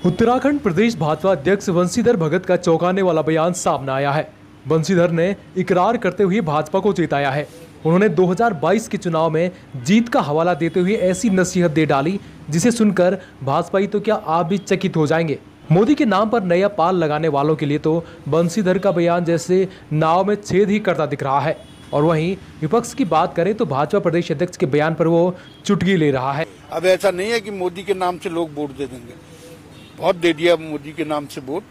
उत्तराखंड प्रदेश भाजपा अध्यक्ष बंशीधर भगत का चौंकाने वाला बयान सामने आया है। बंशीधर ने इकरार करते हुए भाजपा को चेताया है। उन्होंने 2022 के चुनाव में जीत का हवाला देते हुए ऐसी नसीहत दे डाली जिसे सुनकर भाजपाई तो क्या आप भी चकित हो जाएंगे। मोदी के नाम पर नया पाल लगाने वालों के लिए तो बंशीधर का बयान जैसे नाव में छेद ही करता दिख रहा है। और वहीं विपक्ष की बात करें तो भाजपा प्रदेश अध्यक्ष के बयान पर वो चुटकी ले रहा है। अब ऐसा नहीं है कि मोदी के नाम से लोग वोट दे देंगे, बहुत दे दिया मोदी के नाम से वोट।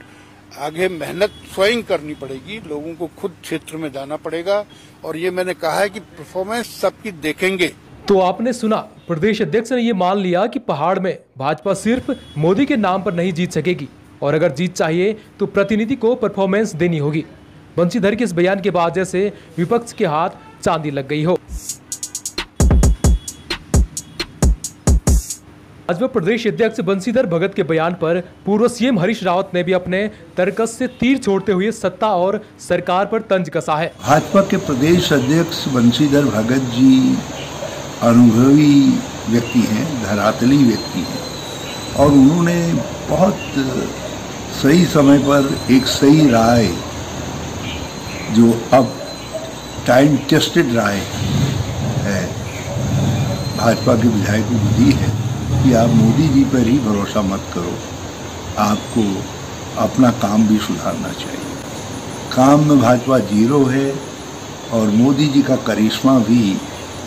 आगे मेहनत स्वयं करनी पड़ेगी, लोगों को खुद क्षेत्र में जाना पड़ेगा और ये मैंने कहा है कि परफॉर्मेंस सबकी देखेंगे। तो आपने सुना, प्रदेश अध्यक्ष ने ये मान लिया कि पहाड़ में भाजपा सिर्फ मोदी के नाम पर नहीं जीत सकेगी और अगर जीत चाहिए तो प्रतिनिधि को परफॉर्मेंस देनी होगी। बंशीधर के इस बयान के बाद जैसे विपक्ष के हाथ चांदी लग गई हो। भाजपा प्रदेश अध्यक्ष बंशीधर भगत के बयान पर पूर्व सीएम हरीश रावत ने भी अपने तर्कस से तीर छोड़ते हुए सत्ता और सरकार पर तंज कसा है। भाजपा के प्रदेश अध्यक्ष बंशीधर भगत जी अनुभवी व्यक्ति हैं, धरातली व्यक्ति हैं और उन्होंने बहुत सही समय पर एक सही राय, जो अब टाइम टेस्टेड राय है, भाजपा के विधायकों को दी है कि आप मोदी जी पर ही भरोसा मत करो, आपको अपना काम भी सुधारना चाहिए। काम में भाजपा जीरो है और मोदी जी का करिश्मा भी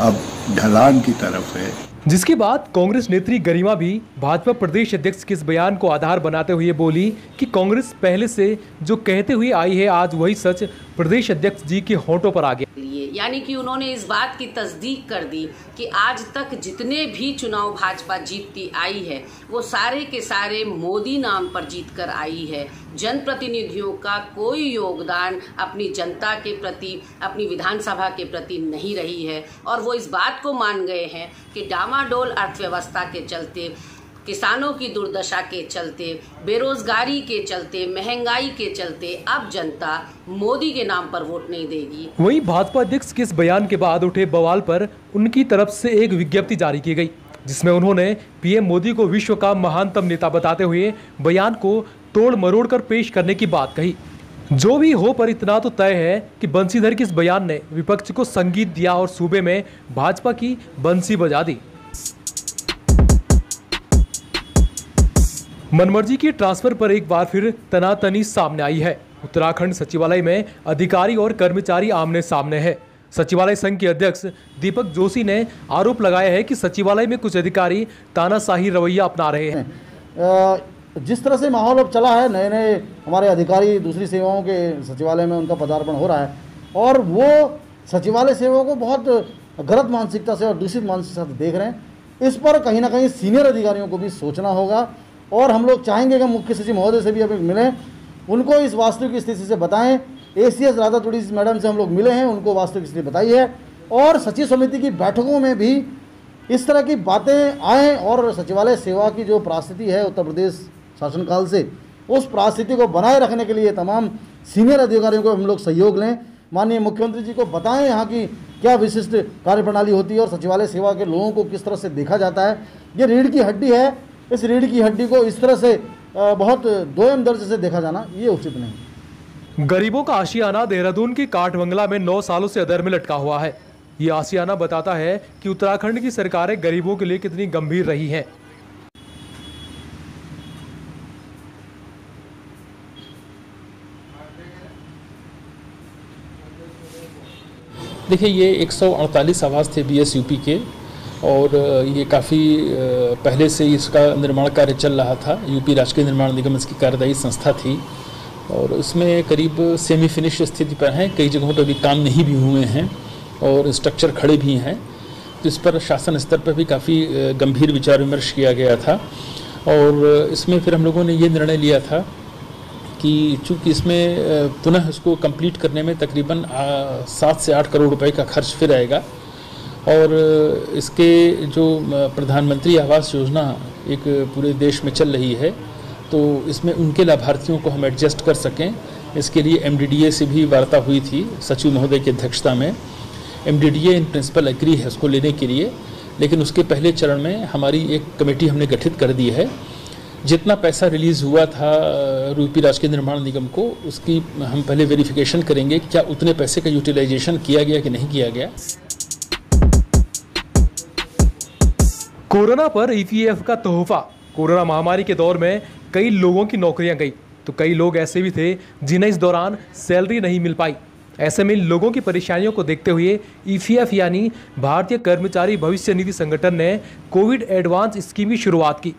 अब ढलान की तरफ है। जिसके बाद कांग्रेस नेत्री गरिमा भी भाजपा प्रदेश अध्यक्ष के इस बयान को आधार बनाते हुए बोली कि कांग्रेस पहले से जो कहते हुए आई है आज वही सच प्रदेश अध्यक्ष जी के होंठों पर आ गया। यानी कि उन्होंने इस बात की तस्दीक कर दी कि आज तक जितने भी चुनाव भाजपा जीतती आई है वो सारे के सारे मोदी नाम पर जीत कर आई है। जनप्रतिनिधियों का कोई योगदान अपनी जनता के प्रति, अपनी विधानसभा के प्रति नहीं रही है और वो इस बात को मान गए हैं कि डामाडोल अर्थव्यवस्था के चलते, किसानों की दुर्दशा के चलते, बेरोजगारी के चलते, महंगाई के चलते अब जनता मोदी के नाम पर वोट नहीं देगी। वहीं भाजपा अध्यक्ष के इस बयान के बाद उठे बवाल पर उनकी तरफ से एक विज्ञप्ति जारी की गई जिसमें उन्होंने पीएम मोदी को विश्व का महानतम नेता बताते हुए बयान को तोड़ मरोड़ कर पेश करने की बात कही। जो भी हो, पर इतना तो तय है कि बंशीधर के इस बयान ने विपक्ष को संगीत दिया और सूबे में भाजपा की बंसी बजा दी। मनमर्जी की ट्रांसफर पर एक बार फिर तनातनी सामने आई है। उत्तराखंड सचिवालय में अधिकारी और कर्मचारी आमने सामने है। सचिवालय संघ के अध्यक्ष दीपक जोशी ने आरोप लगाया है कि सचिवालय में कुछ अधिकारी तानाशाही रवैया अपना रहे हैं। जिस तरह से माहौल अब चला है, नए नए हमारे अधिकारी दूसरी सेवाओं के सचिवालय में उनका पदार्पण हो रहा है और वो सचिवालय सेवाओं को बहुत गलत मानसिकता से और दूषित मानसिकता से देख रहे हैं। इस पर कहीं ना कहीं सीनियर अधिकारियों को भी सोचना होगा और हम लोग चाहेंगे कि मुख्य सचिव महोदय से भी अभी मिलें, उनको इस वास्तविक स्थिति से बताएं। एसीएस राधा तुड़ी मैडम से हम लोग मिले हैं, उनको वास्तविक स्थिति बताई है और सचिव समिति की बैठकों में भी इस तरह की बातें आएँ और सचिवालय सेवा की जो परिस्थिति है उत्तर प्रदेश शासनकाल से, उस परिस्थिति को बनाए रखने के लिए तमाम सीनियर अधिकारियों को हम लोग सहयोग लें। माननीय मुख्यमंत्री जी को बताएं यहाँ की क्या विशिष्ट कार्यप्रणाली होती है और सचिवालय सेवा के लोगों को किस तरह से देखा जाता है। ये रीढ़ की हड्डी है, इस रीढ़ की हड्डी को इस तरह से बहुत दोयम दर्जे से देखा जाना ये उचित नहीं। गरीबों का आशियाना देहरादून की काठ बंगला में 9 सालों से अधर में लटका हुआ है। ये आशियाना बताता है कि उत्तराखंड की सरकारें गरीबों के लिए कितनी गंभीर रही हैं। देखिए, ये 148 आवास थे बीएसयूपी के और ये काफ़ी पहले से इसका निर्माण कार्य चल रहा था। यूपी राजकीय निर्माण निगम इसकी कार्यदायी संस्था थी और उसमें करीब सेमी फिनिश स्थिति पर हैं। कई जगहों पर भी काम नहीं भी हुए हैं और स्ट्रक्चर खड़े भी हैं, तो इस पर शासन स्तर पर भी काफ़ी गंभीर विचार विमर्श किया गया था और इसमें फिर हम लोगों ने ये निर्णय लिया था कि चूँकि इसमें पुनः इसको कंप्लीट करने में तकरीबन 7 से 8 करोड़ रुपए का खर्च फिर आएगा और इसके जो प्रधानमंत्री आवास योजना एक पूरे देश में चल रही है तो इसमें उनके लाभार्थियों को हम एडजस्ट कर सकें, इसके लिए एमडीडीए से भी वार्ता हुई थी सचिव महोदय की अध्यक्षता में। एमडीडीए इन प्रिंसिपल एग्री है उसको लेने के लिए, लेकिन उसके पहले चरण में हमारी एक कमेटी हमने गठित कर दी है जितना पैसा रिलीज़ हुआ था यूपी राजकीय निर्माण निगम को, उसकी हम पहले वेरिफिकेशन करेंगे क्या उतने पैसे का यूटिलाइजेशन किया गया कि नहीं किया गया। कोरोना पर ईपीएफ का तोहफा। कोरोना महामारी के दौर में कई लोगों की नौकरियां गई, तो कई लोग ऐसे भी थे जिन्हें इस दौरान सैलरी नहीं मिल पाई। ऐसे में लोगों की परेशानियों को देखते हुए ईपीएफ यानी भारतीय कर्मचारी भविष्य निधि संगठन ने कोविड एडवांस स्कीम की शुरुआत की,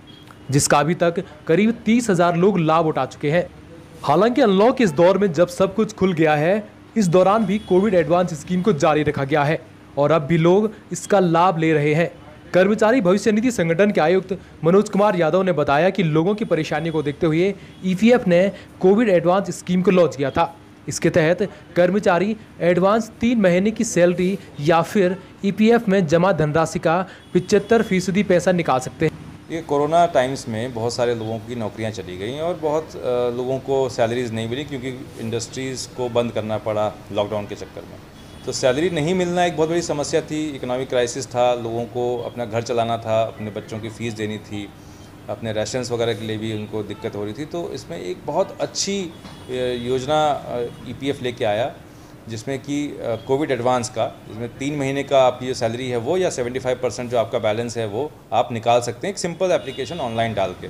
जिसका अभी तक करीब 30,000 लोग लाभ उठा चुके हैं। हालांकि अनलॉक के इस दौर में जब सब कुछ खुल गया है, इस दौरान भी कोविड एडवांस स्कीम को जारी रखा गया है और अब भी लोग इसका लाभ ले रहे हैं। कर्मचारी भविष्य निधि संगठन के आयुक्त मनोज कुमार यादव ने बताया कि लोगों की परेशानी को देखते हुए ईपीएफ ने कोविड एडवांस स्कीम को लॉन्च किया था। इसके तहत कर्मचारी एडवांस 3 महीने की सैलरी या फिर ईपीएफ में जमा धनराशि का 75% पैसा निकाल सकते हैं। ये कोरोना टाइम्स में बहुत सारे लोगों की नौकरियां चली गई और बहुत लोगों को सैलरीज नहीं मिली क्योंकि इंडस्ट्रीज़ को बंद करना पड़ा लॉकडाउन के चक्कर में। तो सैलरी नहीं मिलना एक बहुत बड़ी समस्या थी, इकोनॉमिक क्राइसिस था, लोगों को अपना घर चलाना था, अपने बच्चों की फ़ीस देनी थी, अपने रेशंस वगैरह के लिए भी उनको दिक्कत हो रही थी। तो इसमें एक बहुत अच्छी योजना ईपीएफ लेके आया, जिसमें कि कोविड एडवांस का, जिसमें 3 महीने का आपकी जो सैलरी है वो या 75% जो आपका बैलेंस है वो आप निकाल सकते हैं एक सिंपल एप्लीकेशन ऑनलाइन डाल के।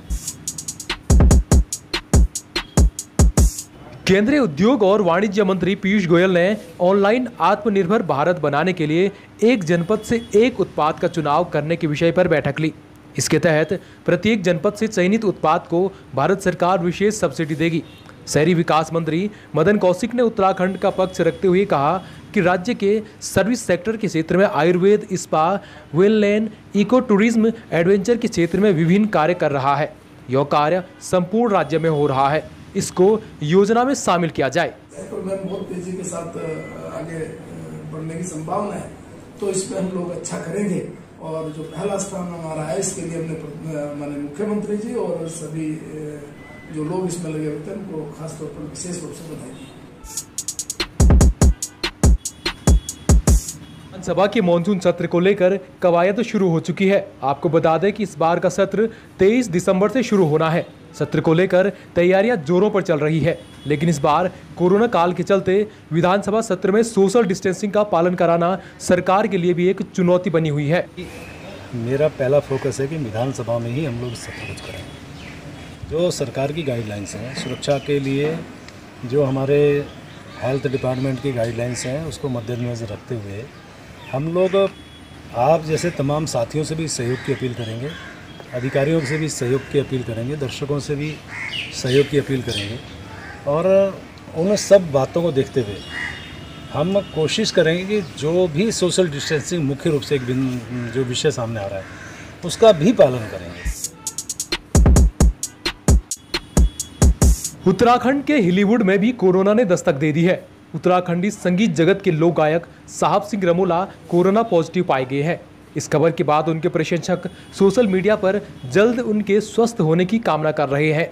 केंद्रीय उद्योग और वाणिज्य मंत्री पीयूष गोयल ने ऑनलाइन आत्मनिर्भर भारत बनाने के लिए एक जनपद से एक उत्पाद का चुनाव करने के विषय पर बैठक ली। इसके तहत प्रत्येक जनपद से चयनित उत्पाद को भारत सरकार विशेष सब्सिडी देगी। शहरी विकास मंत्री मदन कौशिक ने उत्तराखंड का पक्ष रखते हुए कहा कि राज्य के सर्विस सेक्टर के क्षेत्र में Ayurveda, spa, wellness, eco tourism, adventure के क्षेत्र में विभिन्न कार्य कर रहा है। यह कार्य संपूर्ण राज्य में हो रहा है, इसको योजना में शामिल किया जाए। प्रोग्राम बहुत तेजी के साथ आगे बढ़ने की संभावना है, तो इसमें हम लोग अच्छा करेंगे और जो पहला स्थान हमारा है इसके लिए हमने माननीय मुख्यमंत्री जी और सभी जो लोग इसमें लगे हुए थे उनको खासतौर पर विशेष रूप से बधाई दी। विधानसभा के मॉनसून सत्र को लेकर कवायद शुरू हो चुकी है। आपको बता दें कि इस बार का सत्र 23 दिसंबर से शुरू होना है। सत्र को लेकर तैयारियां जोरों पर चल रही है, लेकिन इस बार कोरोना काल के चलते विधानसभा सत्र में सोशल डिस्टेंसिंग का पालन कराना सरकार के लिए भी एक चुनौती बनी हुई है। मेरा पहला फोकस है कि विधानसभा में ही हम लोग सत्र कुछ करें। जो सरकार की गाइडलाइंस हैं सुरक्षा के लिए, जो हमारे हेल्थ डिपार्टमेंट की गाइडलाइंस हैं, उसको मद्देनजर रखते हुए हम लोग आप जैसे तमाम साथियों से भी सहयोग की अपील करेंगे, अधिकारियों से भी सहयोग की अपील करेंगे, दर्शकों से भी सहयोग की अपील करेंगे और उन सब बातों को देखते हुए हम कोशिश करेंगे कि जो भी सोशल डिस्टेंसिंग मुख्य रूप से जो विषय सामने आ रहा है उसका भी पालन करेंगे। उत्तराखंड के हिलीवुड में भी कोरोना ने दस्तक दे दी है। उत्तराखंडी संगीत जगत के लोक गायक साहब सिंह रमोला कोरोना पॉजिटिव पाए गए हैं। इस खबर के बाद उनके प्रशंसक सोशल मीडिया पर जल्द उनके स्वस्थ होने की कामना कर रहे हैं।